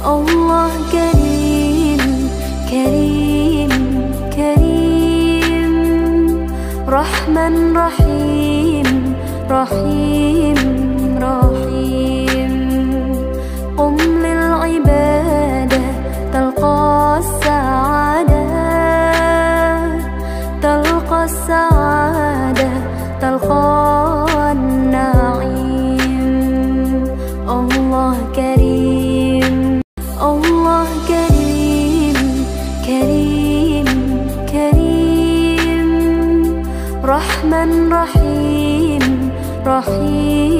Allah Karim, Karim, Karim, Rahman Rahim, Rahim, Rahim. قم للعبادة تلقى السعادة، تلقى السعادة، تلقى النعيم. الله كريم، الله كريم، كريم، كريم، رحمن رحيم، رحيم.